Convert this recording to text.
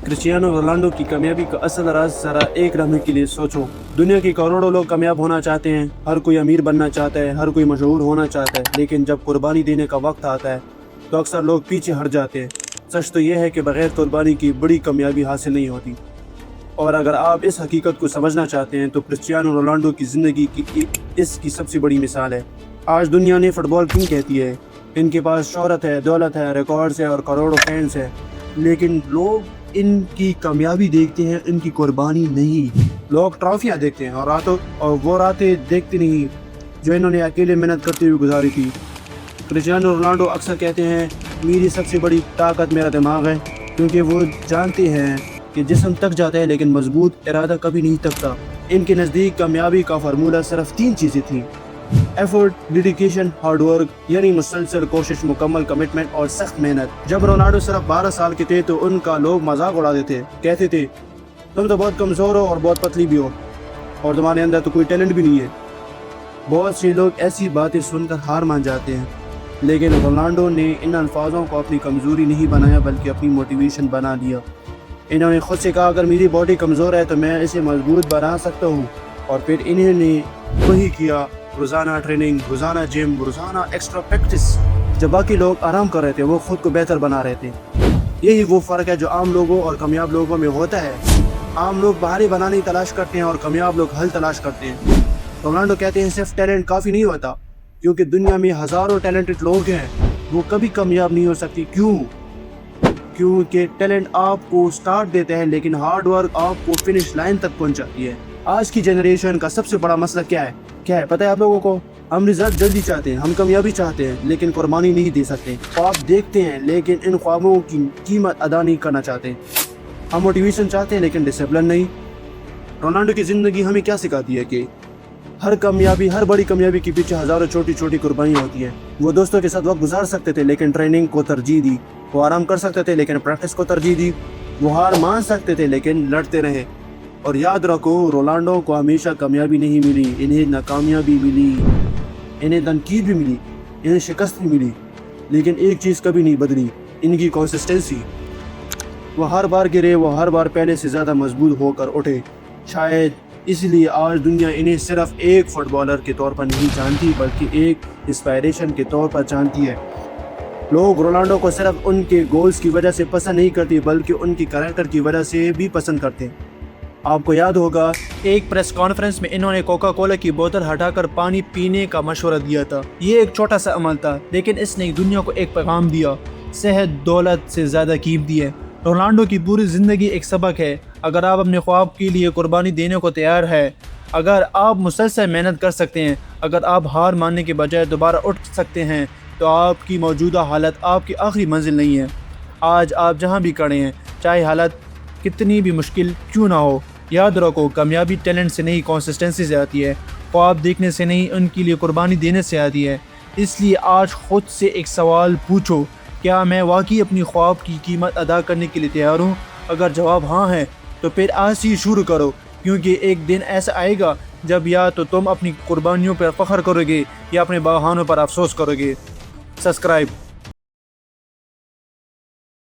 Cristiano Ronaldo की कामयाबी का असल राज जरा एक लम्हे के लिए सोचो। दुनिया के करोड़ों लोग कामयाब होना चाहते हैं, हर कोई अमीर बनना चाहता है, हर कोई मशहूर होना चाहता है, लेकिन जब कुर्बानी देने का वक्त आता है तो अक्सर लोग पीछे हट जाते हैं। सच तो यह है कि बगैर कुर्बानी की बड़ी कामयाबी हासिल नहीं होती। और अगर आप इस हकीकत को समझना चाहते हैं तो क्रिस्टियानो रोनाल्डो की ज़िंदगी की इसकी सबसे बड़ी मिसाल है। आज दुनिया ने फुटबॉल किंग कहती है, इनके पास शोहरत है, दौलत है, रिकॉर्ड्स है और करोड़ों फैंस हैं, लेकिन लोग इनकी कामयाबी देखते हैं, इनकी कुर्बानी नहीं। लोग ट्रॉफियाँ देखते हैं और वो रातें देखते नहीं जो इन्होंने अकेले मेहनत करते हुए गुजारी थी। क्रिस्टियानो रोनाल्डो अक्सर कहते हैं, मेरी सबसे बड़ी ताकत मेरा दिमाग है, क्योंकि वो जानते हैं कि जिस्म थक जाता है लेकिन मजबूत इरादा कभी नहीं थकता। इनके नज़दीक कामयाबी का फार्मूला सिर्फ 3 चीज़ें थीं: एफर्ट, डेडिकेशन, हार्ड वर्क, यानी मुसलसल कोशिश, मुकम्मल कमिटमेंट और सख्त मेहनत। जब रोनाल्डो सिर्फ 12 साल के थे तो उनका लोग मजाक उड़ाते थे, कहते थे तुम तो बहुत कमज़ोर हो और बहुत पतली भी हो और तुम्हारे अंदर तो कोई टैलेंट भी नहीं है। बहुत से लोग ऐसी बातें सुनकर हार मान जाते हैं, लेकिन रोनाल्डो ने इन अल्फाजों को अपनी कमज़ोरी नहीं बनाया बल्कि अपनी मोटिवेशन बना लिया। इन्होंने खुद से कहा, अगर मेरी बॉडी कमज़ोर है तो मैं इसे मजबूत बना सकता हूँ, और फिर इन्होंने वही किया। रोज़ाना ट्रेनिंग, रोज़ाना जिम, रोज़ाना एक्स्ट्रा प्रैक्टिस। जब बाकी लोग आराम कर रहे थे वो खुद को बेहतर बना रहे थे। यही वो फ़र्क है जो आम लोगों और कामयाब लोगों में होता है। आम लोग बाहरी बनाने तलाश करते हैं और कामयाब लोग हल तलाश करते हैं। रोनाल्डो कहते हैं, सिर्फ टैलेंट काफ़ी नहीं होता, क्योंकि दुनिया में हज़ारों टैलेंटेड लोग हैं, वो कभी कामयाब नहीं हो सकती। क्यों? क्योंकि टैलेंट आपको स्टार्ट देता है, लेकिन हार्ड वर्क आपको फिनिश लाइन तक पहुंचाती है। आज की जनरेशन का सबसे बड़ा मसला क्या है पता है आप लोगों को? हम रिजल्ट जल्दी चाहते हैं, हम कामयाबी चाहते हैं, लेकिन कुर्बानी नहीं दे सकते। ख्वाब देखते हैं लेकिन इन ख्वाबों की कीमत अदा नहीं करना चाहते। हम मोटिवेशन चाहते हैं लेकिन डिसिप्लिन नहीं। रोनाल्डो की ज़िंदगी हमें क्या सिखाती है कि हर बड़ी कामयाबी के पीछे हज़ारों छोटी छोटी कुर्बानियाँ होती हैं। वो दोस्तों के साथ वक्त गुजार सकते थे लेकिन ट्रेनिंग को तरजीह दी। वो आराम कर सकते थे लेकिन प्रैक्टिस को तरजीह दी। वो हार मान सकते थे लेकिन लड़ते रहे। और याद रखो, रोनाल्डो को हमेशा कामयाबी नहीं मिली, इन्हें नाकामयाबी भी मिली, इन्हें तनकीद भी मिली, इन्हें शिकस्त भी मिली, लेकिन एक चीज़ कभी नहीं बदली, इनकी कंसिस्टेंसी। वो हर बार गिरे, वो हर बार पहले से ज़्यादा मजबूत होकर उठे। शायद इसलिए आज दुनिया इन्हें सिर्फ एक फुटबॉलर के तौर पर नहीं जानती बल्कि एक इंस्पायरेशन के तौर पर जानती है। लोग रोनाल्डो को सिर्फ उनके गोल्स की वजह से पसंद नहीं करते बल्कि उनकी कैरेक्टर की वजह से भी पसंद करते हैं। आपको याद होगा, एक प्रेस कॉन्फ्रेंस में इन्होंने कोका कोला की बोतल हटाकर पानी पीने का मशवरा दिया था। ये एक छोटा सा अमल था, लेकिन इसने दुनिया को एक पैगाम दिया: सेहत दौलत से ज़्यादा कीमती है। रोनाल्डो की पूरी ज़िंदगी एक सबक है। अगर आप अपने ख्वाब के लिए कुर्बानी देने को तैयार है, अगर आप मुसलसल मेहनत कर सकते हैं, अगर आप हार मानने के बजाय दोबारा उठ सकते हैं, तो आपकी मौजूदा हालत आपकी आखिरी मंजिल नहीं है। आज आप जहाँ भी खड़े हैं, चाहे हालत कितनी भी मुश्किल क्यों ना हो, याद रखो, कामयाबी टैलेंट से नहीं, कंसिस्टेंसी से आती है। ख्वाब देखने से नहीं, उनके लिए कुर्बानी देने से आती है। इसलिए आज खुद से एक सवाल पूछो, क्या मैं वाकई अपनी ख्वाब की कीमत अदा करने के लिए तैयार हूँ? अगर जवाब हाँ है तो फिर आज से शुरू करो, क्योंकि एक दिन ऐसा आएगा जब या तो तुम अपनी कुर्बानियों पर फख्र करोगे या अपने बहानों पर अफसोस करोगे। सब्सक्राइब।